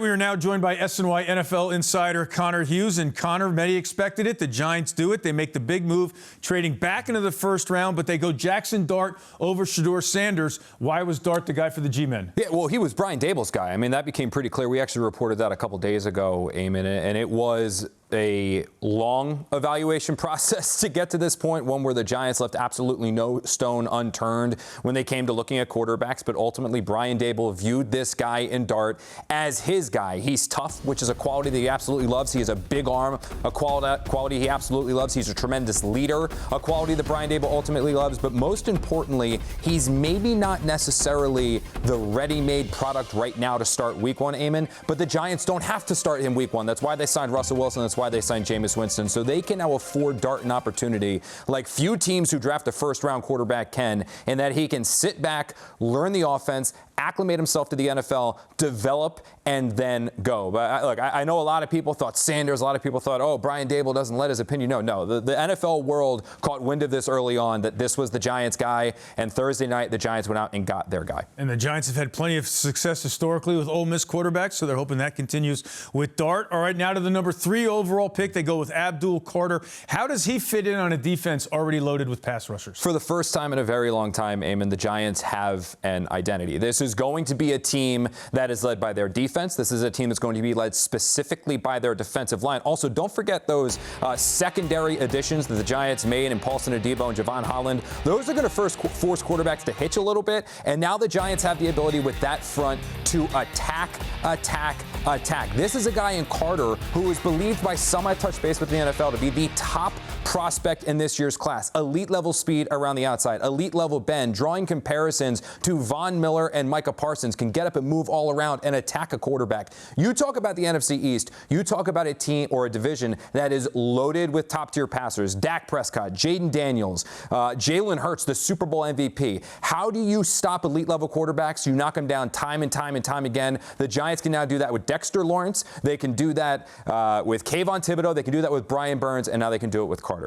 We are now joined by SNY NFL insider Connor Hughes. And Connor, many expected it. The Giants do it. They make the big move, trading back into the first round, but they go Jaxson Dart over Shedeur Sanders. Why was Dart the guy for the G-men? Yeah, well, he was Brian Daboll's guy. I mean, that became pretty clear. We actually reported that a couple days ago, Eamon, and it was a long evaluation process to get to this point, one where the Giants left absolutely no stone unturned when they came to looking at quarterbacks. But ultimately, Brian Daboll viewed this guy in Dart as his guy. He's tough, which is a quality that he absolutely loves. He has a big arm, a quality he absolutely loves. He's a tremendous leader, a quality that Brian Daboll ultimately loves. But most importantly, he's maybe not necessarily the ready-made product right now to start week one, Eamon, but the Giants don't have to start him week one. That's why they signed Russell Wilson. That's why they signed Jameis Winston. So they can now afford Dart an opportunity like few teams who draft a first-round quarterback can, in that he can sit back, learn the offense, acclimate himself to the NFL, develop, and then go. But I know a lot of people thought Sanders, a lot of people thought, oh, Brian Daboll doesn't let his opinion. No, the NFL world caught wind of this early on, that this was the Giants' guy, and Thursday night the Giants went out and got their guy. And the Giants have had plenty of success historically with Ole Miss quarterbacks, so they're hoping that continues with Dart. All right, now to the number 3 overall pick. They go with Abdul Carter. How does he fit in on a defense already loaded with pass rushers? For the first time in a very long time, Eamon, the Giants have an identity. This is going to be a team that is led by their defense. This is a team that's going to be led specifically by their defensive line. Also, don't forget those secondary additions that the Giants made in Paulson Adebo and Javon Holland. Those are going to first force quarterbacks to hitch a little bit. And now the Giants have the ability with that front to attack. This is a guy in Carter who is believed by some I touched base with the NFL to be the top prospect in this year's class. Elite level speed around the outside, elite level bend, drawing comparisons to Von Miller and Micah Parsons, can get up and move all around and attack a quarterback. You talk about the NFC East, you talk about a team or a division that is loaded with top tier passers. Dak Prescott, Jaden Daniels, Jalen Hurts, the Super Bowl MVP. How do you stop elite level quarterbacks? You knock them down time and time again. The Giants can now do that with Dexter Lawrence. They can do that with Kayvon Thibodeau. They can do that with Brian Burns, and now they can do it with Carter.